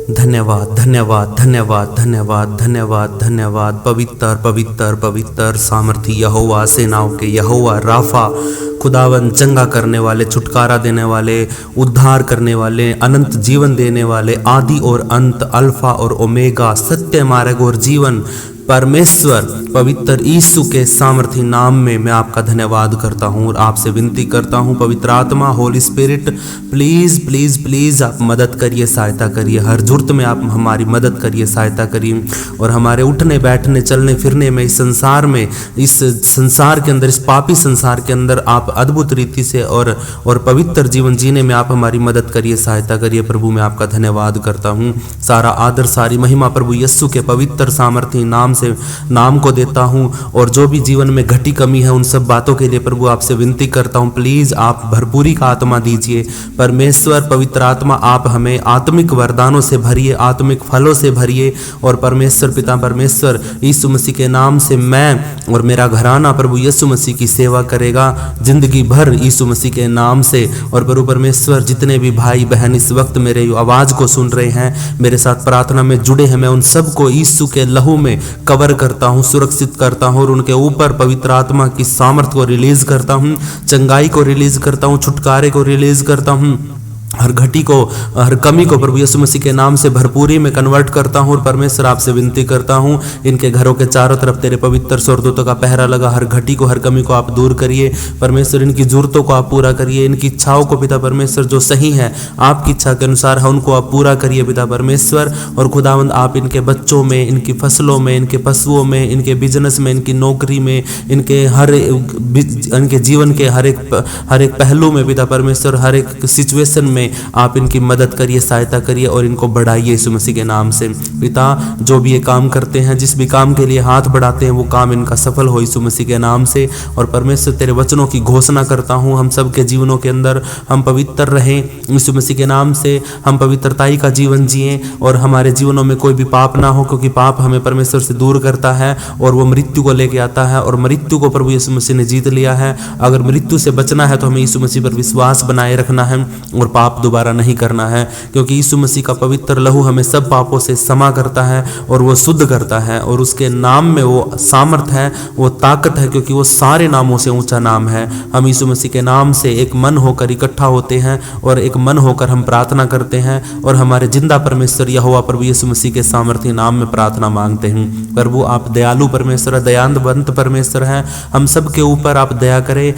धन्यवाद धन्यवाद धन्यवाद धन्यवाद धन्यवाद धन्यवाद। पवित्र पवित्र पवित्र सामर्थी यहोवा, सेनाओं के यहोवा राफा, खुदावन चंगा करने वाले, छुटकारा देने वाले, उद्धार करने वाले, अनंत जीवन देने वाले, आदि और अंत, अल्फा और ओमेगा, सत्य मार्ग और जीवन, परमेश्वर पवित्र यीशु के सामर्थी नाम में मैं आपका धन्यवाद करता हूँ और आपसे विनती करता हूँ, पवित्र आत्मा, Holi spirit, please please please आप मदद करिए, सहायता करिए, हर ज़रूरत में आप हमारी मदद करिए, सहायता करिए। और हमारे उठने बैठने चलने फिरने में, इस संसार में, इस संसार के अंदर, इस पापी संसार के अंदर आप अद्भुत रीति से और पवित्र जीवन जीने में आप हमारी मदद करिए, सहायता करिए। प्रभु मैं आपका धन्यवाद करता हूँ। सारा आदर सारी महिमा प्रभु यीशु के पवित्र सामर्थी नाम को देता हूँ। और जो भी जीवन में घटी कमी है उन सब बातों के लिए प्रभु आपसे विनती करता हूँ, प्लीज़ आप भरपूरी का आत्मा दीजिए। परमेश्वर पवित्र आत्मा, आप हमें आत्मिक वरदानों से भरिए, आत्मिक फलों से भरिए। और परमेश्वर पिता, परमेश्वर यीशु मसीह के नाम से मैं और मेरा घराना प्रभु यीशु मसीह की सेवा करेगा जिंदगी भर, यीशु मसीह के नाम से। और प्रभु परमेश्वर, जितने भी भाई बहन इस वक्त मेरे आवाज़ को सुन रहे हैं, मेरे साथ प्रार्थना में जुड़े हैं, मैं उन सबको यीशु के लहू में कवर करता हूँ, सुरक्षित करता हूँ और उनके ऊपर पवित्र आत्मा की सामर्थ को रिलीज करता हूँ, चंगाई को रिलीज करता हूँ, छुटकारे को रिलीज करता हूँ, हर घटी को, हर कमी को प्रभु यीशु मसीह के नाम से भरपूरी में कन्वर्ट करता हूँ। और परमेश्वर आपसे विनती करता हूँ, इनके घरों के चारों तरफ तेरे पवित्र स्वर्गदूतों का पहरा लगा, हर घटी को, हर कमी को आप दूर करिए परमेश्वर, इनकी जरूरतों को आप पूरा करिए, इनकी इच्छाओं को पिता परमेश्वर जो सही है आपकी इच्छा के अनुसार है उनको आप पूरा करिए पिता परमेश्वर। और खुदावंद आप इनके बच्चों में, इनकी फसलों में, इनके पशुओं में, इनके बिजनेस में, इनकी नौकरी में, इनके जीवन के हर एक पहलू में पिता परमेश्वर, हर एक सिचुएशन में आप इनकी मदद करिए, सहायता करिए और इनको बढ़ाइए यीशु मसीह के नाम से। पिता, जो भी ये काम करते हैं, जिस भी काम के लिए हाथ बढ़ाते हैं, वो काम इनका सफल हो यीशु मसीह के नाम से। और परमेश्वर तेरे वचनों की घोषणा करता हूँ, हम सब के जीवनों के अंदर हम पवित्र रहें यीशु मसीह के नाम से, हम पवित्रताई का जीवन जिएं और हमारे जीवनों में कोई भी पाप ना हो, क्योंकि पाप हमें परमेश्वर से दूर करता है और वो मृत्यु को लेके आता है। और मृत्यु को प्रभु यीशु मसीह ने जीत लिया है। अगर मृत्यु से बचना है तो हमें यीशु मसीह पर विश्वास बनाए रखना है और पाप दोबारा नहीं करना है, क्योंकि यीशु मसीह का पवित्र लहू हमें सब पापों से क्षमा करता है और वो शुद्ध करता है। और उसके नाम में वो सामर्थ है, वो ताकत है, क्योंकि वो सारे नामों से ऊंचा नाम है। हम यीशु मसीह के नाम से एक मन होकर इकट्ठा होते हैं और एक मन होकर हम प्रार्थना करते हैं और हमारे जिंदा परमेश्वर यहोवा प्रभु यीशु मसीह के सामर्थी नाम में प्रार्थना मांगते हैं। प्रभु आप दयालु परमेश्वर, दयावंत परमेश्वर हैं, हम सब के ऊपर आप दया करें।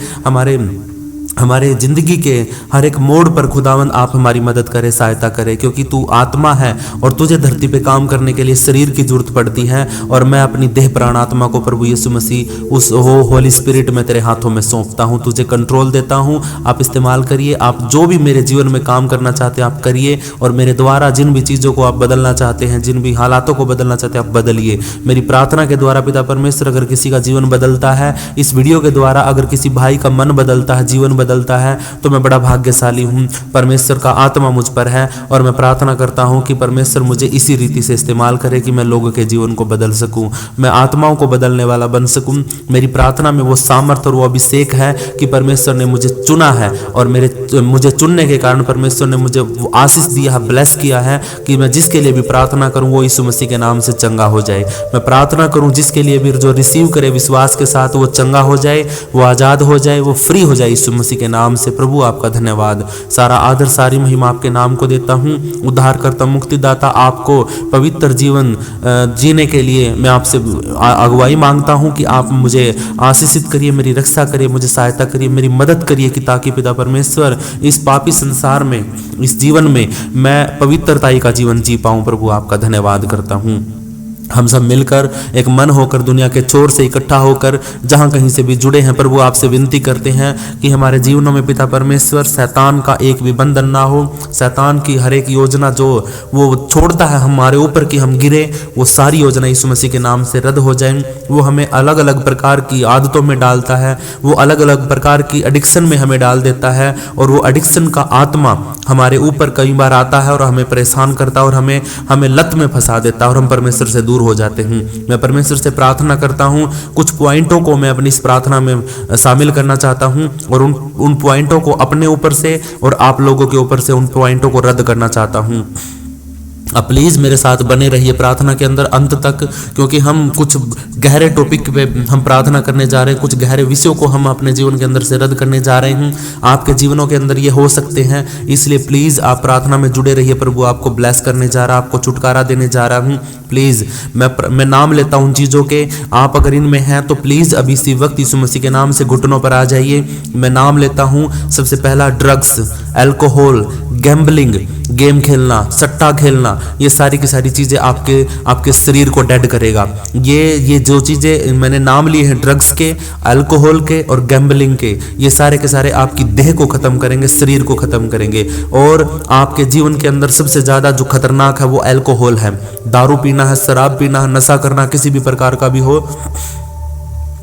हमारे जिंदगी के हर एक मोड़ पर खुदावंद आप हमारी मदद करें, सहायता करें, क्योंकि तू आत्मा है और तुझे धरती पे काम करने के लिए शरीर की जरूरत पड़ती है। और मैं अपनी देह प्राण आत्मा को प्रभु यीशु मसीह उस होली स्पिरिट में तेरे हाथों में सौंपता हूँ, तुझे कंट्रोल देता हूँ। आप इस्तेमाल करिए, आप जो भी मेरे जीवन में काम करना चाहते हैं आप करिए। और मेरे द्वारा जिन भी चीज़ों को आप बदलना चाहते हैं, जिन भी हालातों को बदलना चाहते हैं, आप बदलिए। मेरी प्रार्थना के द्वारा पिता परमेश्वर, अगर किसी का जीवन बदलता है, इस वीडियो के द्वारा अगर किसी भाई का मन बदलता है, जीवन बदलता है, तो मैं बड़ा भाग्यशाली हूँ। परमेश्वर का आत्मा मुझ पर है और मैं प्रार्थना करता हूँ कि परमेश्वर मुझे इसी रीति से इस्तेमाल करे कि मैं लोगों के जीवन को बदल सकूँ, मैं आत्माओं को बदलने वाला बन सकूँ। मेरी प्रार्थना में वो सामर्थ्य और वो अभिषेक है कि परमेश्वर ने मुझे चुना है और मुझे चुनने के कारण परमेश्वर ने मुझे वो आशीष दिया है, ब्लेस किया है कि मैं जिसके लिए भी प्रार्थना करूँ वो यीशु मसीह के नाम से चंगा हो जाए। मैं प्रार्थना करूँ जिसके लिए भी जो रिसीव करे विश्वास के साथ, वो चंगा हो जाए, वो आज़ाद हो जाए, वो फ्री हो जाए यीशु मसीह के नाम से। प्रभु आपका धन्यवाद, सारा आदर सारी महिमा आपके नाम को देता हूँ। उद्धारकर्ता मुक्तिदाता, आपको पवित्र जीवन जीने के लिए मैं आपसे अगुवाई मांगता हूँ कि आप मुझे आशीषित करिए, मेरी रक्षा करिए, मुझे सहायता करिए, मेरी मदद करिए कि ताकि पिता परमेश्वर इस पापी संसार में, इस जीवन में मैं पवित्रताई का जीवन जी पाऊँ। प्रभु आपका धन्यवाद करता हूँ। हम सब मिलकर एक मन होकर दुनिया के छोर से इकट्ठा होकर जहाँ कहीं से भी जुड़े हैं, प्रभु आपसे विनती करते हैं कि हमारे जीवनों में पिता परमेश्वर शैतान का एक भी बंधन ना हो। शैतान की हर एक योजना जो वो छोड़ता है हमारे ऊपर कि हम गिरे, वो सारी योजना यीशु मसीह के नाम से रद्द हो जाए। वो हमें अलग अलग प्रकार की आदतों में डालता है, वो अलग अलग प्रकार की एडिक्शन में हमें डाल देता है और वो एडिक्शन का आत्मा हमारे ऊपर कई बार आता है और हमें परेशान करता है और हमें लत में फंसा देता है और हम परमेश्वर से दूर हो जाते हैं। मैं परमेश्वर से प्रार्थना करता हूँ, कुछ पॉइंटों को मैं अपनी इस प्रार्थना में शामिल करना चाहता हूँ और उन पॉइंटों को अपने ऊपर से और आप लोगों के ऊपर से उन पॉइंटों को रद्द करना चाहता हूँ। आप प्लीज़ मेरे साथ बने रहिए प्रार्थना के अंदर अंत तक, क्योंकि हम कुछ गहरे टॉपिक पे हम प्रार्थना करने जा रहे हैं, कुछ गहरे विषयों को हम अपने जीवन के अंदर से रद्द करने जा रहे हैं। आपके जीवनों के अंदर ये हो सकते हैं, इसलिए प्लीज़ आप प्रार्थना में जुड़े रहिए। प्रभु आपको ब्लेस करने जा रहा, आपको छुटकारा देने जा रहा हूँ। प्लीज़ मैं नाम लेता हूँ चीज़ों के, आप अगर इनमें हैं तो प्लीज़ अभी इसी वक्त यीशु मसीह के नाम से घुटनों पर आ जाइए। मैं नाम लेता हूँ। सबसे पहला ड्रग्स, अल्कोहल, गैम्बलिंग, गेम खेलना, सट्टा खेलना, ये सारी की सारी चीज़ें आपके शरीर को डेड करेगा। ये जो चीज़ें मैंने नाम लिए हैं, ड्रग्स के, अल्कोहल के और गैम्बलिंग के, ये सारे के सारे आपकी देह को ख़त्म करेंगे, शरीर को ख़त्म करेंगे। और आपके जीवन के अंदर सबसे ज़्यादा जो खतरनाक है वो अल्कोहल है। दारू पीना है, शराब पीना है, नशा करना किसी भी प्रकार का भी हो,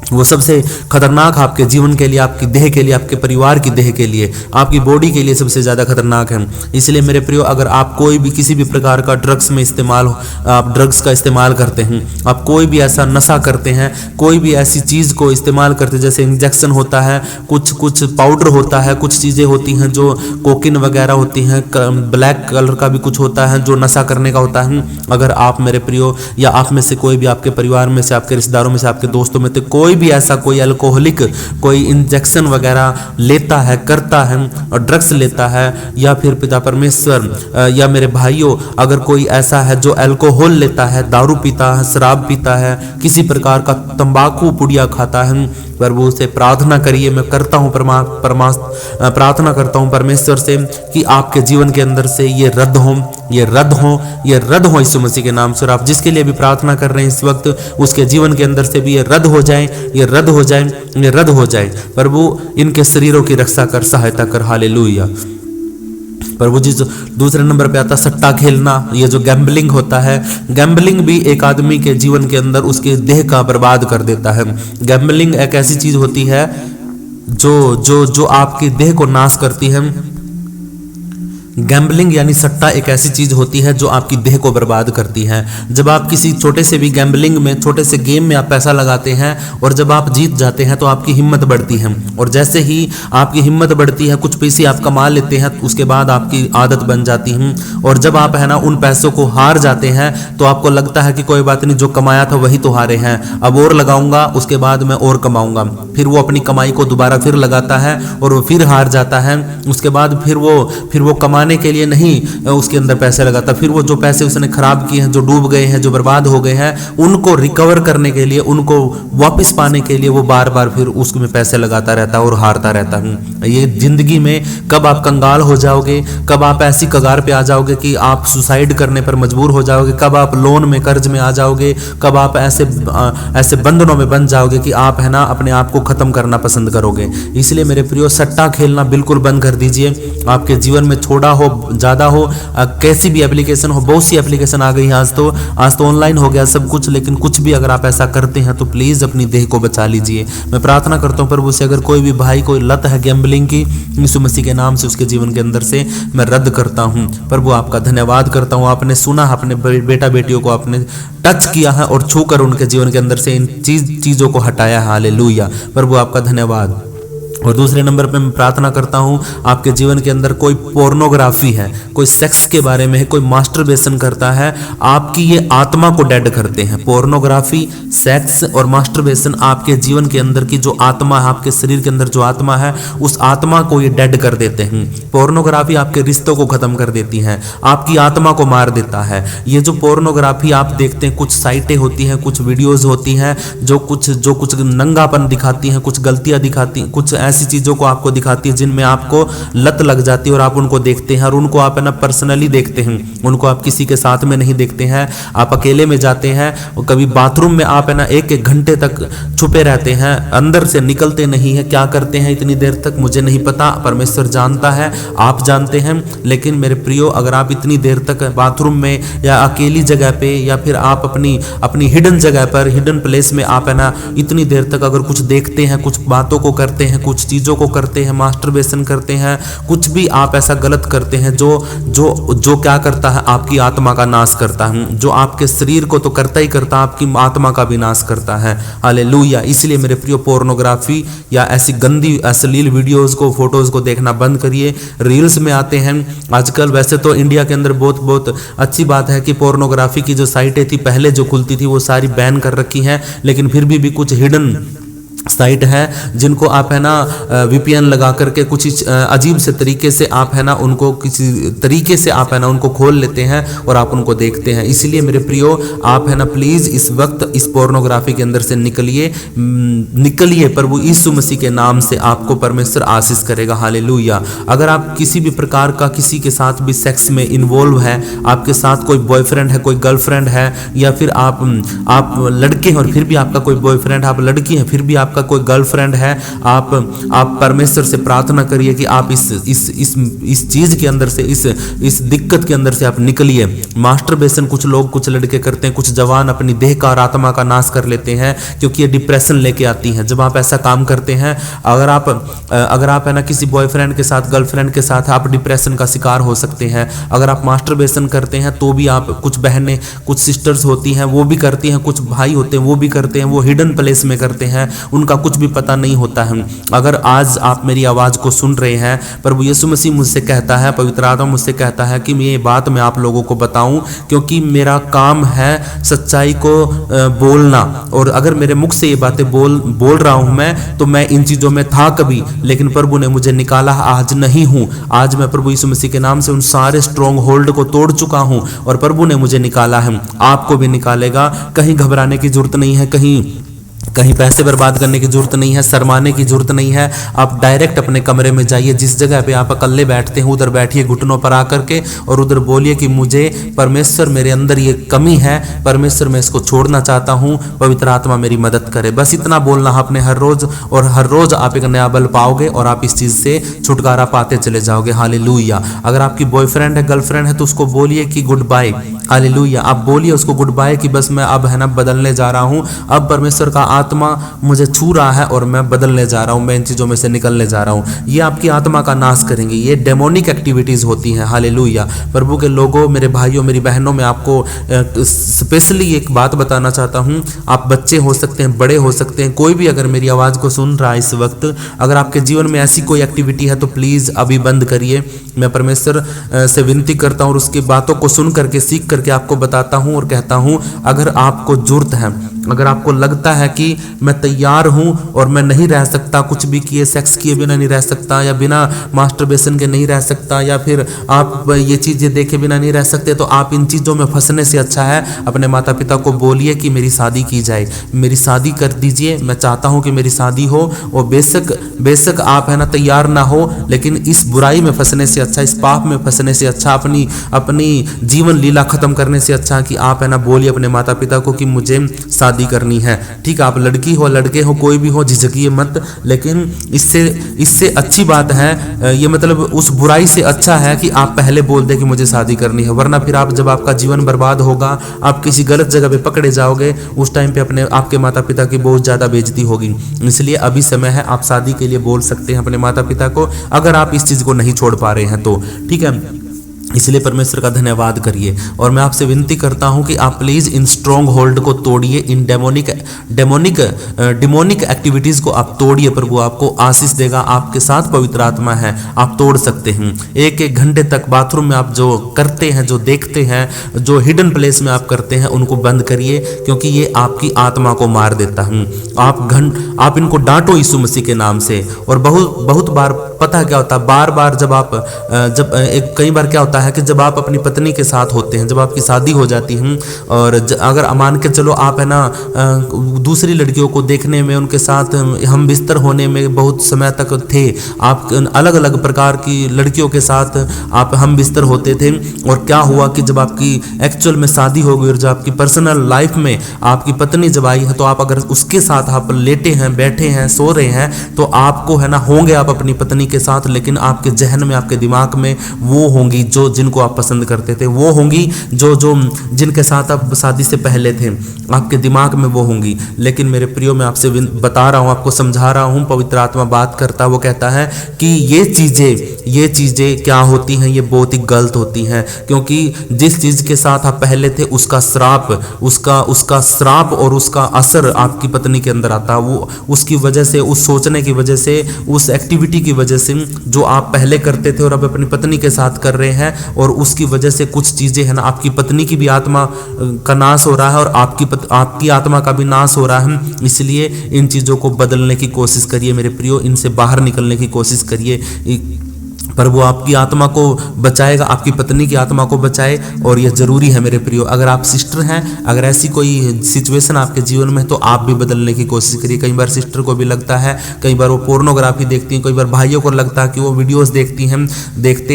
वो सबसे खतरनाक आपके जीवन के लिए, आपकी देह के लिए, आपके परिवार की देह के लिए, आपकी बॉडी के लिए सबसे ज़्यादा खतरनाक है। इसलिए मेरे प्रियो, अगर आप कोई भी किसी भी प्रकार का ड्रग्स में आप ड्रग्स का इस्तेमाल करते हैं, आप कोई भी ऐसा नशा करते हैं, कोई भी ऐसी चीज़ को इस्तेमाल करते हैं, जैसे इंजेक्शन होता है, कुछ पाउडर होता है, कुछ चीज़ें होती हैं जो कोकिन वगैरह होती हैं, ब्लैक कलर का भी कुछ होता है जो नशा करने का होता है। अगर आप मेरे प्रियो, या आप में से कोई भी, आपके परिवार में से, आपके रिश्तेदारों में से, आपके दोस्तों में से कोई भी ऐसा कोई अल्कोहलिक कोई इंजेक्शन वगैरह लेता है, करता है और ड्रग्स लेता है, या फिर पिता परमेश्वर या मेरे भाइयों, अगर कोई ऐसा है जो अल्कोहल लेता है, दारू पीता है, शराब पीता है, किसी प्रकार का तंबाकू पुड़िया खाता है, प्रभु से प्रार्थना करिए। मैं करता हूँ प्रार्थना करता हूँ परमेश्वर से कि आपके जीवन के अंदर से ये रद्द हो, ये रद्द हो, ये रद्द हो यीशु मसीह के नाम से। और आप जिसके लिए भी प्रार्थना कर रहे हैं इस वक्त, उसके जीवन के अंदर से भी ये रद्द हो जाए, ये रद्द हो जाए, ये रद्द हो जाए। प्रभु इनके शरीरों की रक्षा कर, सहायता कर। हालेलुया। प्रभु जी। दूसरे नंबर पे आता सट्टा खेलना, ये जो गैम्बलिंग होता है, गैम्बलिंग भी एक आदमी के जीवन के अंदर उसके देह का बर्बाद कर देता है। गैम्बलिंग एक ऐसी चीज होती है जो आपकी देह को नाश करती है। गैम्बलिंग यानी सट्टा एक ऐसी चीज होती है जो आपकी देह को बर्बाद करती है। जब आप किसी छोटे से भी गैम्बलिंग में, छोटे से गेम में आप पैसा लगाते हैं और जब आप जीत जाते हैं तो आपकी हिम्मत बढ़ती है, और जैसे ही आपकी हिम्मत बढ़ती है, कुछ पैसे आप कमा लेते हैं, उसके बाद आपकी आदत बन जाती है। और जब आप है ना उन पैसों को हार जाते हैं तो आपको लगता है कि कोई बात नहीं, जो कमाया था वही तो हारे हैं, अब और लगाऊंगा, उसके बाद मैं और कमाऊंगा। फिर वो अपनी कमाई को दोबारा फिर लगाता है और वो फिर हार जाता है। उसके बाद फिर वो कमाने के लिए नहीं उसके अंदर पैसे लगाता, फिर वो जो पैसे उसने खराब किए हैं, जो डूब गए हैं, जो बर्बाद हो गए हैं, उनको रिकवर करने के लिए, उनको वापस पाने के लिए वो बार बार फिर उसमें पैसे लगाता रहता है और हारता रहता है। ये जिंदगी में कब आप कंगाल हो जाओगे, कब आप ऐसी कगार पे आ जाओगे कि आप सुसाइड करने पर मजबूर हो जाओगे, कब आप लोन में, कर्ज में आ जाओगे, कब आप ऐसे बंधनों में बन जाओगे कि आप है ना अपने आप को खत्म करना पसंद करोगे। इसलिए मेरे प्रियो, सट्टा खेलना बिल्कुल बंद कर दीजिए। आपके जीवन में छोड़ा हो, ज़्यादा हो, कैसी भी एप्लीकेशन हो, बहुत सी एप्लीकेशन आ गई हैं आज तो ऑनलाइन हो गया सब कुछ, लेकिन कुछ भी अगर आप ऐसा करते हैं तो प्लीज़ अपनी देह को बचा लीजिए। मैं प्रार्थना करता हूँ प्रभु से, अगर कोई भी भाई कोई लत है गैम्बलिंग की, यीशु मसीह के नाम से उसके जीवन के अंदर से मैं रद्द करता हूँ। प्रभु आपका धन्यवाद करता हूँ, आपने सुना, अपने बेटा बेटियों को आपने टच किया है और छूकर उनके जीवन के अंदर से इन चीज़ों को हटाया है। हालेलुया। प्रभु आपका धन्यवाद। और दूसरे नंबर पे मैं प्रार्थना करता हूँ, आपके जीवन के अंदर कोई पोर्नोग्राफी है, कोई सेक्स के बारे में है, कोई मास्टरबेशन करता है, आपकी ये आत्मा को डेड करते हैं। पोर्नोग्राफी, सेक्स और मास्टरबेशन आपके जीवन के अंदर की जो आत्मा है, आपके शरीर के अंदर जो आत्मा है, उस आत्मा को ये डेड कर देते हैं। पोर्नोग्राफी आपके रिश्तों को खत्म कर देती है, आपकी आत्मा को मार देता है। ये जो पोर्नोग्राफी आप देखते हैं, कुछ साइटें होती हैं, कुछ वीडियोज होती हैं जो कुछ नंगापन दिखाती हैं, कुछ गलतियां दिखाती हैं, कुछ ऐसी चीजों को आपको दिखाती है जिनमें आपको लत लग जाती है और आप उनको देखते हैं, और उनको आप है ना पर्सनली देखते हैं, उनको आप किसी के साथ में नहीं देखते हैं, आप अकेले में जाते हैं। और कभी बाथरूम में आप है ना एक घंटे तक छुपे रहते हैं, अंदर से निकलते नहीं है। क्या करते हैं इतनी देर तक मुझे नहीं पता, परमेश्वर जानता है, आप जानते हैं। लेकिन मेरे प्रियो, अगर आप इतनी देर तक बाथरूम में या अकेली जगह पे, या फिर आप अपनी हिडन जगह पर, हिडन प्लेस में आप है ना इतनी देर तक अगर कुछ देखते हैं, कुछ बातों को करते हैं, कुछ कुछ चीज़ों को करते हैं, मास्टरबेशन करते हैं, कुछ भी आप ऐसा गलत करते हैं जो जो जो क्या करता है, आपकी आत्मा का नाश करता है। जो आपके शरीर को तो करता ही करता, आपकी आत्मा का भी नाश करता है। हालेलुया। इसलिए मेरे प्रियो, पोर्नोग्राफी या ऐसी गंदी अश्लील वीडियोस को, फोटोज को देखना बंद करिए। रील्स में आते हैं आजकल। वैसे तो इंडिया के अंदर बहुत अच्छी बात है कि पोर्नोग्राफी की जो साइटें थी पहले जो खुलती थी वो सारी बैन कर रखी हैं, लेकिन फिर भी कुछ हिडन साइट है जिनको आप है ना VPN लगा करके कुछ अजीब से तरीके से आप है ना उनको किसी तरीके से आप है ना उनको खोल लेते हैं और आप उनको देखते हैं। इसलिए मेरे प्रियो, आप है ना प्लीज़ इस वक्त इस पोर्नोग्राफी के अंदर से निकलिए। प्रभु यीशु मसीह के नाम से आपको परमेश्वर आशीष करेगा। हालेलुया। अगर आप किसी भी प्रकार का किसी के साथ भी सेक्स में इन्वॉल्व है, आपके साथ कोई बॉयफ्रेंड है, कोई गर्लफ्रेंड है, या फिर आप लड़के हैं और फिर भी आपका कोई बॉयफ्रेंड, आप लड़की हैं फिर भी आपका कोई गर्लफ्रेंड है, आप परमेश्वर से प्रार्थना करिए कि आप इस चीज के अंदर से, इस दिक्कत के अंदर से आप निकलिए। मास्टरबेशन कुछ लोग, कुछ लड़के करते हैं, कुछ जवान अपनी देह का और आत्मा का नाश कर लेते हैं, क्योंकि ये डिप्रेशन लेके आती हैं जब आप ऐसा काम करते हैं। अगर आप है ना किसी बॉयफ्रेंड के साथ, गर्लफ्रेंड के साथ, आप डिप्रेशन का शिकार हो सकते हैं। अगर आप मास्टरबेशन करते हैं तो भी आप, कुछ बहनें, कुछ सिस्टर्स होती हैं वो भी करती हैं, कुछ भाई होते हैं वो भी करते हैं, वो हिडन प्लेस में करते हैं, उनका कुछ भी पता नहीं होता है। अगर आज आप मेरी आवाज को सुन रहे हैं, प्रभु यीशु मसीह मुझसे कहता है, पवित्र आत्मा मुझसे कहता है कि ये बात मैं आप लोगों को बताऊं, क्योंकि मेरा काम है सच्चाई को बोलना। और अगर मेरे मुख से ये बातें बोल रहा हूं मैं, तो मैं इन चीजों में था कभी, लेकिन प्रभु ने मुझे निकाला, आज नहीं हूं। आज मैं प्रभु यीशु मसीह के नाम से उन सारे स्ट्रॉन्ग होल्ड को तोड़ चुका हूं और प्रभु ने मुझे निकाला है, आपको भी निकालेगा। कहीं घबराने की जरूरत नहीं है, कहीं पैसे बर्बाद करने की जरूरत नहीं है, शर्माने की जरूरत नहीं है। आप डायरेक्ट अपने कमरे में जाइए, जिस जगह पे आप अकेले बैठते हैं उधर बैठिए घुटनों पर आकर के, और उधर बोलिए कि मुझे परमेश्वर, मेरे अंदर ये कमी है, परमेश्वर मैं इसको छोड़ना चाहता हूँ, पवित्र आत्मा मेरी मदद करे। बस इतना बोलना आपने हर रोज, और हर रोज आप एक नया बल पाओगे और आप इस चीज से छुटकारा पाते चले जाओगे। हालेलुया। अगर आपकी बॉयफ्रेंड है, गर्लफ्रेंड है, तो उसको बोलिए कि गुड बाय। हालेलुया। आप बोलिए उसको गुड बाय कि बस मैं अब है ना बदलने जा रहा हूँ, अब परमेश्वर का आत्मा मुझे छू रहा है और मैं बदलने जा रहा हूं, मैं इन चीजों में से निकलने जा रहा हूं। ये आपकी आत्मा का नाश करेंगे। ये डेमोनिक एक्टिविटीज होती हैं। हालेलुया। प्रभु के लोगों, मेरे भाइयों, मेरी बहनों, मैं आपको स्पेशली एक बात बताना चाहता हूं। आप बच्चे हो सकते हैं, बड़े हो सकते हैं, कोई भी अगर मेरी आवाज को सुन रहा है इस वक्त, अगर आपके जीवन में ऐसी कोई एक्टिविटी है तो प्लीज अभी बंद करिए। मैं परमेश्वर से विनती करता हूं और उसकी बातों को सुन करके, सीख करके आपको बताता हूं और कहता हूं, अगर आपको जरूरत है, अगर आपको लगता है कि मैं तैयार हूं और मैं नहीं रह सकता, कुछ भी किए, सेक्स किए बिना नहीं रह सकता, या बिना मास्टरबेशन के नहीं रह सकता, या फिर आप ये चीजें देखे बिना नहीं रह सकते, तो आप इन चीजों में फंसने से अच्छा है अपने माता पिता को बोलिए कि मेरी शादी की जाए, मेरी शादी कर दीजिए, मैं चाहता हूं कि मेरी शादी हो। और बेशक आप है ना तैयार ना हो, लेकिन इस बुराई में फंसने से अच्छा, इस पाप में फंसने से अच्छा, अपनी जीवन लीला खत्म करने से अच्छा कि आप है ना बोलिए अपने माता पिता को कि मुझे शादी करनी है। ठीक है, आप लड़की हो, लड़के हो, कोई भी हो, झिझकिए मत। लेकिन इससे अच्छी बात है, ये मतलब उस बुराई से अच्छा है कि आप पहले बोल दे कि मुझे शादी करनी है। वरना फिर आप, जब आपका जीवन बर्बाद होगा, आप किसी गलत जगह पे पकड़े जाओगे, उस टाइम पे आपके माता पिता की बहुत ज्यादा बेइज्जती होगी। इसलिए अभी समय है, आप शादी के लिए बोल सकते हैं अपने माता पिता को, अगर आप इस चीज को नहीं छोड़ पा रहे हैं तो। ठीक है, इसलिए परमेश्वर का धन्यवाद करिए। और मैं आपसे विनती करता हूं कि आप प्लीज इन स्ट्रॉन्ग होल्ड को तोड़िए, इन डिमोनिक एक्टिविटीज को आप तोड़िए। प्रभु आपको आशीष देगा, आपके साथ पवित्र आत्मा है, आप तोड़ सकते हैं। एक घंटे तक बाथरूम में आप जो करते हैं, जो देखते हैं, जो हिडन प्लेस में आप करते हैं, उनको बंद करिए, क्योंकि ये आपकी आत्मा को मार देता है। आप इनको डांटो यीशु मसीह के नाम से। और बहुत बार पता क्या होता है, बार जब कई बार क्या होता है कि जब आप अपनी पत्नी के साथ होते हैं, जब आपकी शादी हो जाती है, और अगर मान के चलो आप है ना दूसरी लड़कियों को देखने में, उनके साथ हम बिस्तर होने में बहुत समय तक थे, आप अलग अलग प्रकार की लड़कियों के साथ आप हम बिस्तर होते थे, और क्या हुआ कि जब आपकी एक्चुअल में शादी हो गई और जब आपकी पर्सनल लाइफ में आपकी पत्नी जब आई है, तो आप अगर उसके साथ आप लेटे हैं, बैठे हैं, सो रहे हैं, तो आपको है ना होंगे आप अपनी पत्नी के साथ, लेकिन आपके जहन में, आपके दिमाग में वो होंगी जो जो जिनको आप पसंद करते थे, वो होंगी जो जो जिनके साथ आप शादी से पहले थे, आपके दिमाग में वो होंगी। लेकिन मेरे प्रियो, मैं आपसे बता रहा हूँ, आपको समझा रहा हूँ, पवित्र आत्मा बात करता, वो कहता है कि ये चीज़ें क्या होती हैं, ये बहुत ही गलत होती हैं, क्योंकि जिस चीज़ के साथ आप पहले थे उसका श्राप और उसका असर आपकी पत्नी के अंदर आता है। वो उसकी वजह से, उस सोचने की वजह से, उस एक्टिविटी की वजह से जो आप पहले करते थे और अब अपनी पत्नी के साथ कर रहे हैं, और उसकी वजह से कुछ चीज़ें है ना, आपकी पत्नी की भी आत्मा का नाश हो रहा है और आपकी आत्मा का भी नाश हो रहा है। इसलिए इन चीज़ों को बदलने की कोशिश करिए मेरे प्रियो, इनसे बाहर निकलने की कोशिश करिए। पर वो आपकी आत्मा को बचाएगा, आपकी पत्नी की आत्मा को बचाए, और यह जरूरी है मेरे प्रियो। अगर आप सिस्टर हैं, अगर ऐसी कोई सिचुएशन आपके जीवन में है, तो आप भी बदलने की कोशिश करिए। कई बार सिस्टर को भी लगता है, कई बार वो पोर्नोग्राफी देखती हैं, कई बार भाइयों को लगता है कि वो वीडियोस देखते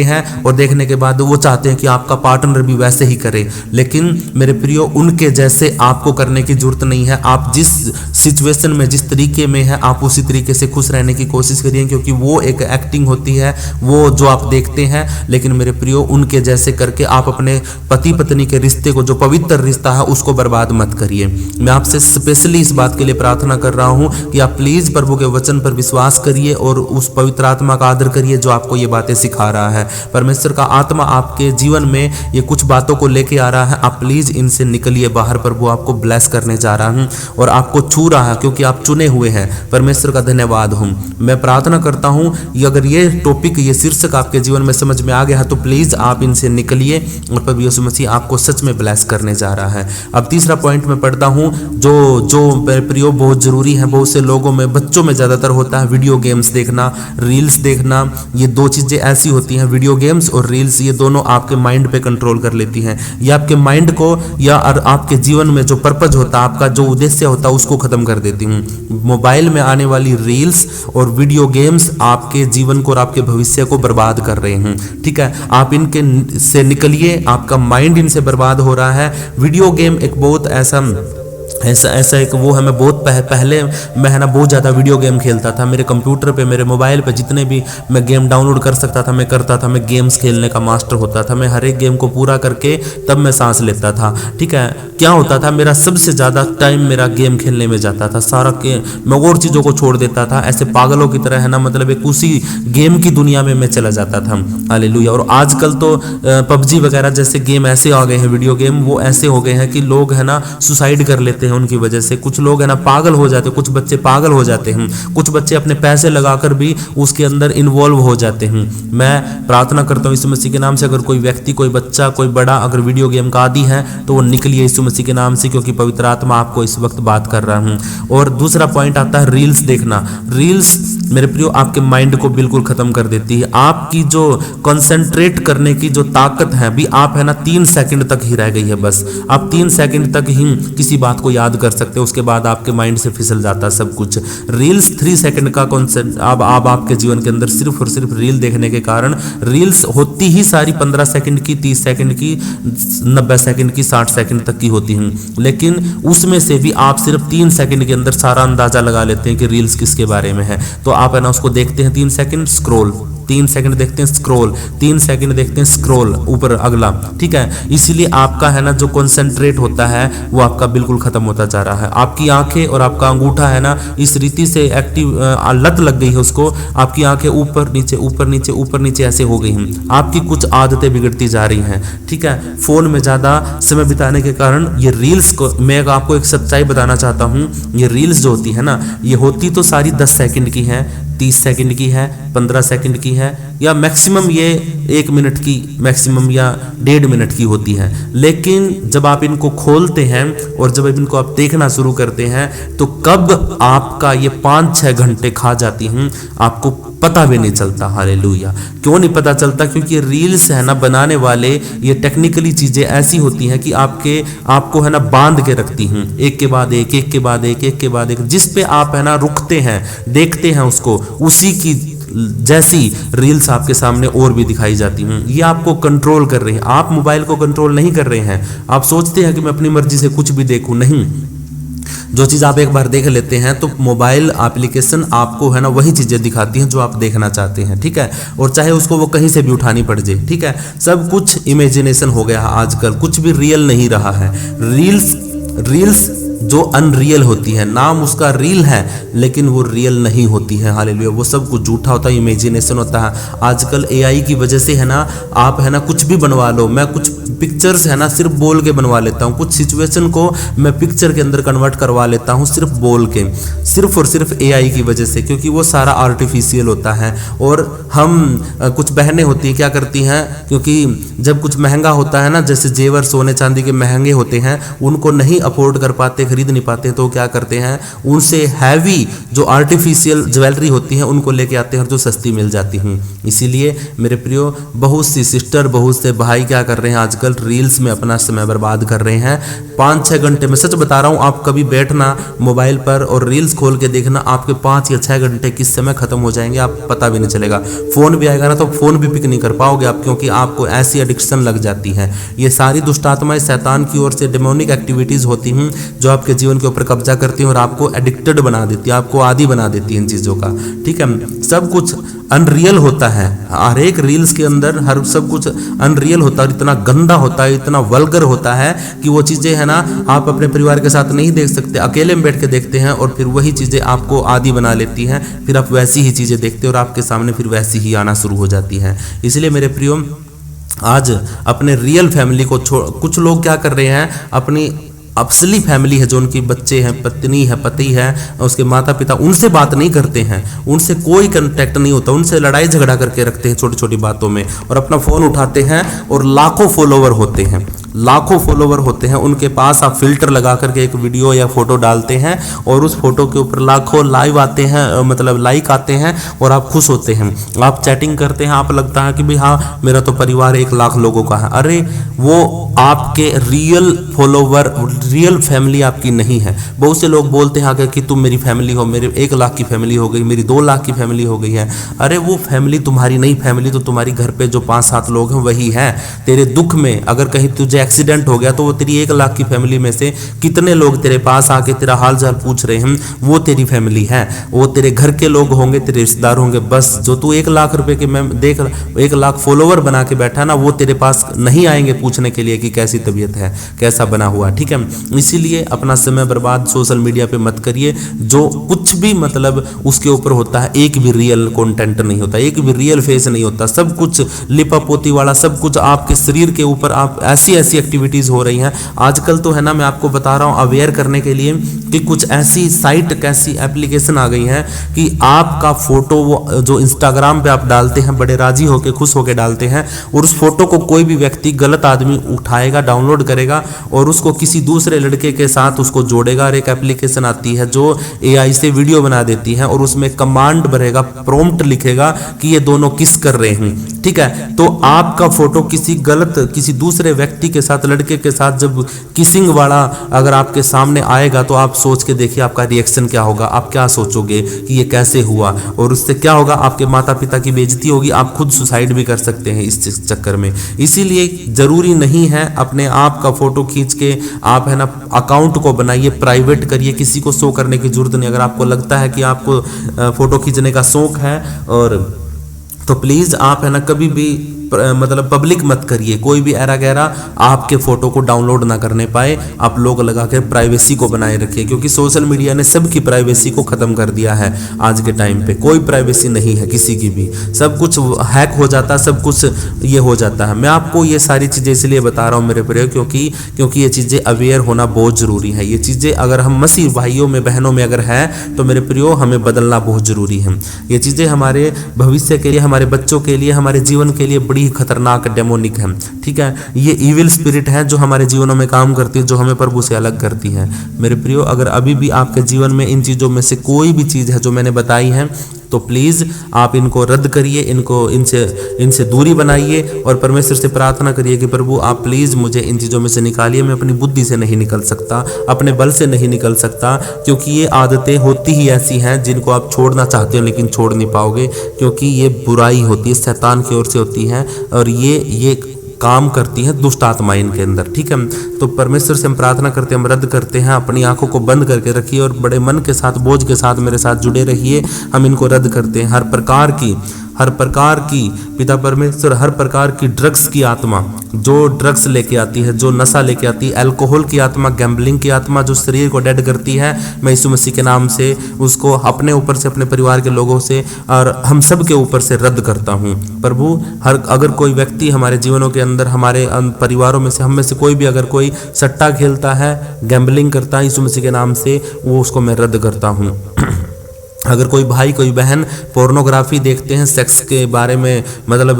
हैं और देखने के बाद वो चाहते हैं कि आपका पार्टनर भी वैसे ही करे। लेकिन मेरे प्रियो, उनके जैसे आपको करने की जरूरत नहीं है। आप जिस सिचुएशन में, जिस तरीके में है, आप उसी तरीके से खुश रहने की कोशिश करिए, क्योंकि वो एक एक्टिंग होती है, वो जो आप देखते हैं। लेकिन मेरे प्रियो, उनके जैसे करके आप अपने पति पत्नी के रिश्ते को, जो पवित्र रिश्ता है, उसको बर्बाद मत करिए। मैं आपसे स्पेशली इस बात के लिए प्रार्थना कर रहा हूं कि आप प्लीज प्रभु के वचन पर विश्वास करिए और उस पवित्र आत्मा का आदर करिए जो आपको ये बातें सिखा रहा है। परमेश्वर का आत्मा आपके जीवन में ये कुछ बातों को लेके आ रहा है, आप प्लीज इनसे निकलिए बाहर। प्रभु आपको ब्लेस करने जा रहा हूं और आपको छू रहा है, क्योंकि आप चुने हुए हैं। परमेश्वर का धन्यवाद हूं। मैं प्रार्थना करता हूं कि अगर ये टॉपिक, ये शीर्षक आपके जीवन में समझ में आ गया है, तो प्लीज आप इनसे निकलिए और प्रभु यीशु मसीह आपको सच में ब्लेस करने जा रहा है। अब तीसरा पॉइंट में पढ़ता हूं, जो प्रियो बहुत जरूरी है। बहुत से लोगों में, बच्चों में ज्यादातर होता है वीडियो गेम्स देखना, रील्स देखना। ये दो चीजें ऐसी होती हैं, वीडियो गेम्स और रील्स, ये दोनों आपके माइंड पे कंट्रोल कर लेती हैं। ये आपके माइंड को या आपके जीवन में जो पर्पज होता है, आपका जो उद्देश्य होता है, उसको खत्म कर देती हूँ। मोबाइल में आने वाली रील्स और वीडियो गेम्स आपके जीवन को और आपके भविष्य को बर्बाद कर रहे हैं। ठीक है, आप इनके से निकलिए, आपका माइंड इनसे बर्बाद हो रहा है। वीडियो गेम एक बहुत ऐसा एक वो है। मैं बहुत पहले मैं है ना बहुत ज़्यादा वीडियो गेम खेलता था। मेरे कंप्यूटर पे, मेरे मोबाइल पे जितने भी मैं गेम डाउनलोड कर सकता था मैं करता था। मैं गेम्स खेलने का मास्टर होता था। मैं हर एक गेम को पूरा करके तब मैं सांस लेता था। ठीक है, क्या होता था, मेरा सबसे ज़्यादा टाइम मेरा गेम खेलने में जाता था। सारा मैं और चीज़ों को छोड़ देता था, ऐसे पागलों की तरह है ना, मतलब एक उसी गेम की दुनिया में मैं चला जाता था। हालेलुया। और आजकल तो पबजी वगैरह जैसे गेम ऐसे आ गए हैं, वीडियो गेम वो ऐसे हो गए हैं कि लोग है ना सुसाइड कर लेते हैं उनकी वजह से। कुछ लोग है ना पागल हो जाते हैं, कुछ बच्चे पागल हो जाते हैं, कुछ बच्चे अपने पैसे लगाकर भी उसके अंदर इन्वॉल्व हो जाते हैं। मैं प्रार्थना करता हूँ यीशु मसीह के नाम से, अगर कोई व्यक्ति, कोई बच्चा, कोई बड़ा अगर वीडियो गेम का आदी है तो वो निकलिए यीशु मसीह के नाम से, क्योंकि पवित्र आत्मा आपको इस वक्त बात कर रहा हूँ। और दूसरा पॉइंट आता है रील्स देखना। रील्स मेरे प्रियो आपके माइंड को बिल्कुल खत्म कर देती है। आपकी जो कंसंट्रेट करने की जो ताकत है भी, आप है ना 3 सेकंड तक ही रह गई है। बस आप 3 सेकंड तक ही किसी बात को याद कर सकते हो, उसके बाद आपके माइंड से फिसल जाता है सब कुछ। रील्स 3 सेकंड का कॉन्सेप्ट अब आपके जीवन के अंदर सिर्फ और सिर्फ रील देखने के कारण, रील्स होती ही सारी 15 सेकंड की, 30 सेकंड की, 90 सेकंड की, 60 सेकंड तक की होती हैं। लेकिन उसमें से भी आप सिर्फ 3 सेकंड के अंदर सारा अंदाजा लगा लेते हैं कि रील्स किसके बारे में है। तो आप है ना उसको देखते हैं 3 सेकंड, स्क्रॉल, 3 सेकंड देखते हैं स्क्रॉल, 3 सेकंड देखते हैं स्क्रॉल, ऊपर अगला। ठीक है, इसलिए आपका है ना जो कंसंट्रेट होता है वो आपका बिल्कुल खत्म होता जा रहा है। आपकी आंखें और आपका अंगूठा है ना इस रीति से एक्टिव लत लग गई है उसको। आपकी आंखें ऊपर नीचे ऊपर नीचे ऊपर नीचे ऐसे हो गई हैं। आपकी कुछ आदतें बिगड़ती जा रही हैं। ठीक है, फोन में ज्यादा समय बिताने के कारण ये रील्स को, मैं आपको एक सच्चाई बताना चाहता हूँ, ये रील्स जो होती है ना, ये होती तो सारी 10 सेकंड की है, 30 सेकंड की है, 15 सेकंड की है, या मैक्सिमम ये 1 मिनट की, मैक्सिमम या 1.5 मिनट की होती है। लेकिन जब आप इनको खोलते हैं और जब इनको आप देखना शुरू करते हैं तो कब आपका ये 5-6 घंटे खा जाती हैं आपको पता भी नहीं चलता। हालेलुया। क्यों नहीं पता चलता? क्योंकि रील्स है ना बनाने वाले, ये टेक्निकली चीजें ऐसी होती हैं कि आपको है ना बांध के रखती हैं, एक के बाद एक, एक के बाद एक, एक के बाद एक। जिस पे आप है ना रुकते हैं, देखते हैं उसको, उसी की जैसी रील्स आपके सामने और भी दिखाई जाती हैं। ये आपको कंट्रोल कर रही हैं। आप मोबाइल को कंट्रोल नहीं कर रहे हैं। आप सोचते हैं कि मैं अपनी मर्जी से कुछ भी देखूं, नहीं। जो चीज़ आप एक बार देख लेते हैं तो मोबाइल एप्लीकेशन आपको है ना वही चीज़ें दिखाती हैं जो आप देखना चाहते हैं, ठीक है। और चाहे उसको वो कहीं से भी उठानी पड़ जाए, ठीक है। सब कुछ इमेजिनेशन हो गया है आजकल, कुछ भी रियल नहीं रहा है। रील्स जो अनरियल होती है, नाम उसका रील है लेकिन वो रियल नहीं होती है। हालेलुया, वो सब कुछ झूठा होता है, इमेजिनेशन होता है। आजकल एआई की वजह से है ना आप है ना कुछ भी बनवा लो। मैं कुछ पिक्चर्स है ना सिर्फ बोल के बनवा लेता हूँ, कुछ सिचुएशन को मैं पिक्चर के अंदर कन्वर्ट करवा लेता हूँ सिर्फ बोल के, सिर्फ और सिर्फ एआई की वजह से, क्योंकि वो सारा आर्टिफिशियल होता है। और हम कुछ बहनें होती हैं क्या करती हैं, क्योंकि जब कुछ महंगा होता है ना, जैसे जेवर सोने चांदी के महंगे होते हैं, उनको नहीं अफोर्ड कर पाते, खरीद नहीं पाते, तो क्या करते हैं उनसे हैवी जो आर्टिफिशियल ज्वेलरी होती है उनको लेके आते हैं और जो सस्ती मिल जाती हैं। इसीलिए मेरे प्रियो, बहुत सी सिस्टर, बहुत से भाई क्या कर रहे हैं आजकल, रील्स में अपना समय बर्बाद कर रहे हैं। 5-6 घंटे में, सच बता रहा हूं, आप कभी बैठना मोबाइल पर और रील्स खोल के देखना, आपके 5 या 6 घंटे किस समय खत्म हो जाएंगे आप पता भी नहीं चलेगा। फोन भी आएगा ना तो फोन भी पिक नहीं कर पाओगे आप, क्योंकि आपको ऐसी एडिक्शन लग जाती है। ये सारी दुष्ट आत्माएं शैतान की ओर से डेमोनिक एक्टिविटीज होती हैं जो आपके जीवन के ऊपर कब्जा करती हैं और आपको एडिक्टेड बना देती है, आपको आदी बना देती है इन चीज़ों का, ठीक है। सब कुछ अनरियल होता है, हर एक रील्स के अंदर हर सब कुछ अनरियल होता है, इतना गंदा होता है, इतना वल्गर होता है कि वो चीज़ें है ना आप अपने परिवार के साथ नहीं देख सकते, अकेले में बैठ के देखते हैं और फिर वही चीज़ें आपको आदी बना लेती हैं। फिर आप वैसी ही चीज़ें देखते हैं और आपके सामने फिर वैसी ही आना शुरू हो जाती हैं। इसलिए मेरे प्रियो, आज अपने रियल फैमिली को छोड़, कुछ लोग क्या कर रहे हैं, अपनी असली फैमिली है जो उनकी बच्चे हैं, पत्नी है, पति है, उसके माता पिता, उनसे बात नहीं करते हैं, उनसे कोई कांटेक्ट नहीं होता, उनसे लड़ाई झगड़ा करके रखते हैं छोटी छोटी बातों में, और अपना फ़ोन उठाते हैं और लाखों फॉलोवर होते हैं, लाखों फॉलोवर होते हैं उनके पास। आप फिल्टर लगा करके एक वीडियो या फोटो डालते हैं और उस फोटो के ऊपर लाखों लाइव आते हैं, मतलब लाइक आते हैं और आप खुश होते हैं। आप चैटिंग करते हैं, आप लगता है कि भाई हाँ मेरा तो परिवार 1 लाख लोगों का है। अरे वो आपके रियल फॉलोवर, रियल फैमिली आपकी नहीं है। बहुत से लोग बोलते हैं आगे कि तुम मेरी फैमिली हो, मेरे 1 लाख की फैमिली हो गई, मेरी 2 लाख की फैमिली हो गई है। अरे वो फैमिली तुम्हारी नहीं, फैमिली तो तुम्हारी घर पे जो 5-7 लोग हैं वही है। तेरे दुख में अगर कहीं तुझे एक्सीडेंट हो गया तो वो तेरी 1 लाख की फैमिली में से कितने लोग तेरे पास आके तेरा हाल चाल पूछ रहे हैं, वो तेरी फैमिली है। वो तेरे घर के लोग होंगे, तेरे रिश्तेदार होंगे। बस जो तू 1 लाख रुपए के, मैं देख 1 लाख फॉलोवर बना के बैठा ना, वो तेरे पास नहीं आएंगे पूछने के लिए कि कैसी तबीयत है, कैसा बना हुआ, ठीक है। इसीलिए अपना समय बर्बाद सोशल मीडिया पे मत करिए। जो कुछ भी मतलब उसके ऊपर होता है, एक भी रियल कंटेंट नहीं होता, एक भी रियल फेस नहीं होता, सब कुछ लिपापोती वाला, सब कुछ आपके शरीर के ऊपर आप ऐसी एक्टिविटीज हो रही हैं आजकल। तो है ना, मैं आपको बता रहा हूं अवेयर करने के लिए कि कुछ ऐसी साइट, कैसी एप्लीकेशन आ गई है कि आपका फोटो वो जो इंस्टाग्राम पे आप डालते हैं, बड़े राजी होके खुश होके डालते हैं, और उस फोटो को कोई भी व्यक्ति, गलत आदमी उठाएगा, डाउनलोड करेगा और उसको किसी दूसरे लड़के के साथ उसको जोड़ेगा। और एक एप्लीकेशन आती है जो एआई से वीडियो बना देती है और उसमें कमांड भरेगा, प्रॉम्प्ट लिखेगा कि ये दोनों किस कर रहे हैं, ठीक है। तो आपका फोटो किसी गलत, किसी दूसरे व्यक्ति के साथ, लड़के के साथ जब किसिंग वाला अगर आपके सामने आएगा तो आप सोच के देखिए आपका रिएक्शन क्या होगा। आप क्या सोचोगे कि ये कैसे हुआ, और उससे क्या होगा, आपके माता पिता की बेइज्जती होगी, आप खुद सुसाइड भी कर सकते हैं इस चक्कर में। इसीलिए जरूरी नहीं है अपने आप का फोटो खींच के आप है ना अकाउंट को बनाइए, प्राइवेट करिए, किसी को शो करने की जरूरत नहीं। अगर आपको लगता है कि आपको फोटो खींचने का शौक है और तो प्लीज आप है ना कभी भी मतलब पब्लिक मत करिए, कोई भी ऐरा गैरा आपके फोटो को डाउनलोड ना करने पाए। आप लोग लगा कर प्राइवेसी को बनाए रखिए, क्योंकि सोशल मीडिया ने सबकी प्राइवेसी को खत्म कर दिया है। आज के टाइम पे कोई प्राइवेसी नहीं है किसी की भी, सब कुछ हैक हो जाता है, सब कुछ ये हो जाता है। मैं आपको ये सारी चीज़ें इसलिए बता रहा हूँ मेरे प्रिय, क्योंकि ये चीज़ें अवेयर होना बहुत ज़रूरी है। ये चीज़ें अगर हम मसीह भाइयों में, बहनों में अगर है तो मेरे प्रियो हमें बदलना बहुत ज़रूरी है। ये चीज़ें हमारे भविष्य के लिए, हमारे बच्चों के लिए, हमारे जीवन के लिए बड़ी खतरनाक डेमोनिक है, ठीक है। ये इविल स्पिरिट है जो हमारे जीवनों में काम करती है, जो हमें प्रभु से अलग करती है। मेरे प्रियो, अगर अभी भी आपके जीवन में इन चीज़ों में से कोई भी चीज़ है जो मैंने बताई है तो प्लीज़ आप इनको रद्द करिए, इनसे दूरी बनाइए और परमेश्वर से प्रार्थना करिए कि प्रभु आप प्लीज़ मुझे इन चीज़ों में से निकालिए। मैं अपनी बुद्धि से नहीं निकल सकता, अपने बल से नहीं निकल सकता, क्योंकि ये आदतें होती ही ऐसी हैं जिनको आप छोड़ना चाहते हो लेकिन छोड़ नहीं पाओगे, क्योंकि ये बुराई होती है, शैतान की ओर से होती है। और ये काम करती हैं दुष्ट आत्माएं इनके अंदर, ठीक है। तो परमेश्वर से हम प्रार्थना करते हैं, हम रद्द करते हैं। अपनी आंखों को बंद करके रखिए और बड़े मन के साथ, बोझ के साथ मेरे साथ जुड़े रहिए। हम इनको रद्द करते हैं। हर प्रकार की पिता परमेश्वर, हर प्रकार की ड्रग्स की आत्मा जो ड्रग्स लेके आती है, जो नशा लेके आती है, अल्कोहल की आत्मा, गैम्बलिंग की आत्मा जो शरीर को डेड करती है, मैं यीशु मसीह के नाम से उसको अपने ऊपर से, अपने परिवार के लोगों से और हम सब के ऊपर से रद्द करता हूँ। प्रभु, अगर कोई व्यक्ति हमारे जीवनों के अंदर, हमारे परिवारों में से, हम में से कोई भी अगर कोई सट्टा खेलता है, गैम्बलिंग करता है, यीशु मसीह के नाम से वो उसको मैं रद्द करता हूँ। अगर कोई भाई, कोई बहन पोर्नोग्राफी देखते हैं, सेक्स के बारे में, मतलब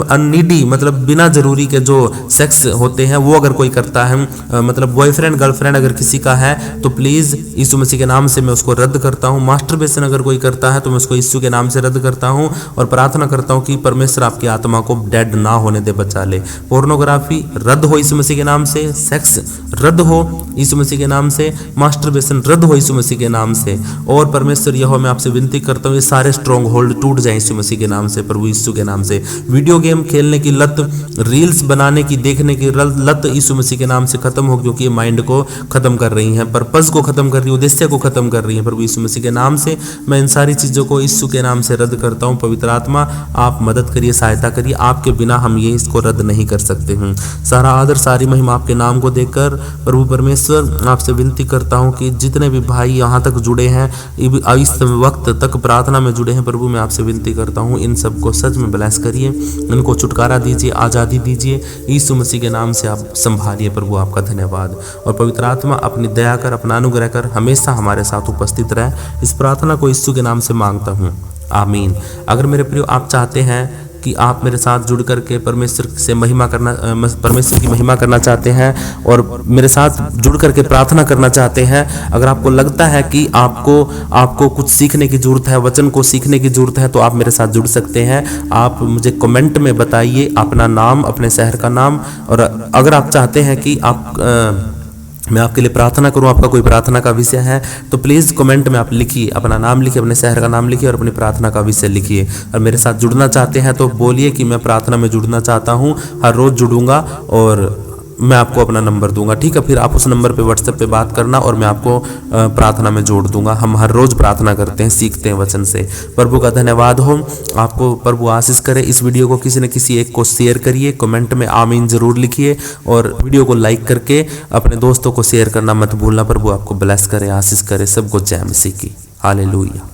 अननीडी, मतलब बिना जरूरी के जो सेक्स होते हैं वो अगर कोई करता है, मतलब बॉयफ्रेंड गर्लफ्रेंड अगर किसी का है, तो प्लीज़ यीशु मसीह के नाम से मैं उसको रद्द करता हूँ। मास्टरबेशन अगर कोई करता है तो मैं उसको यीशु के नाम से रद्द करता हूँ और प्रार्थना करता हूँ कि परमेश्वर आपकी आत्मा को डेड ना होने दे, बचा ले। पोर्नोग्राफी रद्द हो यीशु मसीह के नाम से, सेक्स रद्द हो यीशु मसीह के नाम से, मास्टरबेशन रद्द हो यीशु मसीह के नाम से। और परमेश्वर यहोवा मैं आपसे विनती करता हूँ, ये सारे स्ट्रॉन्ग होल्ड टूट जाएं यीशु मसीह के नाम से, प्रभु यीशु के नाम से। वीडियो गेम खेलने की लत, रील्स बनाने की, देखने की लत यीशु मसीह के नाम से खत्म हो, क्योंकि ये माइंड को खत्म कर रही है, पर्पस को खत्म कर रही है, उद्देश्य को खत्म कर रही है। प्रभु यीशु मसीह के नाम से मैं इन सारी चीजों को यीशु के नाम से रद्द करता हूँ। पवित्र आत्मा आप मदद करिए, सहायता करिए, आपके बिना हम ये इसको रद्द नहीं कर सकते हैं। सारा आदर, सारी महिमा आपके नाम को देकर प्रभु परमेश्वर आपसे विनती करता हूँ कि जितने भी भाई यहाँ तक जुड़े हैं, इस वक्त तक प्रार्थना में जुड़े हैं, प्रभु मैं आपसे विनती करता हूँ इन सबको सच में ब्लेस करिए, इनको छुटकारा दीजिए, आज़ादी दीजिए, यीशु मसीह के नाम से आप संभालिए। प्रभु आपका धन्यवाद। और पवित्र आत्मा अपनी दया कर, अपना अनुग्रह कर हमेशा हमारे साथ उपस्थित रहे। इस प्रार्थना को यीशु के नाम से मांगता हूँ, आमीन। अगर मेरे प्रियो आप चाहते हैं कि आप मेरे साथ जुड़ करके परमेश्वर की महिमा करना चाहते हैं और मेरे साथ जुड़ करके प्रार्थना करना चाहते हैं, अगर आपको लगता है कि आपको कुछ सीखने की जरूरत है, वचन को सीखने की जरूरत है, तो आप मेरे साथ जुड़ सकते हैं। आप मुझे कमेंट में बताइए अपना नाम, अपने शहर का नाम, और अगर आप चाहते हैं कि मैं आपके लिए प्रार्थना करूं, आपका कोई प्रार्थना का विषय है, तो प्लीज़ कमेंट में आप लिखिए, अपना नाम लिखिए, अपने शहर का नाम लिखिए और अपनी प्रार्थना का विषय लिखिए। और मेरे साथ जुड़ना चाहते हैं तो बोलिए कि मैं प्रार्थना में जुड़ना चाहता हूं, हर रोज़ जुड़ूंगा और मैं आपको अपना नंबर दूंगा, ठीक है। फिर आप उस नंबर पे व्हाट्सएप पे बात करना और मैं आपको प्रार्थना में जोड़ दूंगा। हम हर रोज़ प्रार्थना करते हैं, सीखते हैं वचन से। प्रभु का धन्यवाद हो, आपको प्रभु आशीष करे। इस वीडियो को किसी न किसी एक को शेयर करिए, कमेंट में आमीन जरूर लिखिए और वीडियो को लाइक करके अपने दोस्तों को शेयर करना मत भूलना। प्रभु आपको ब्लेस करे, आशीष करे। सबको जय मसीह की। हालेलुया।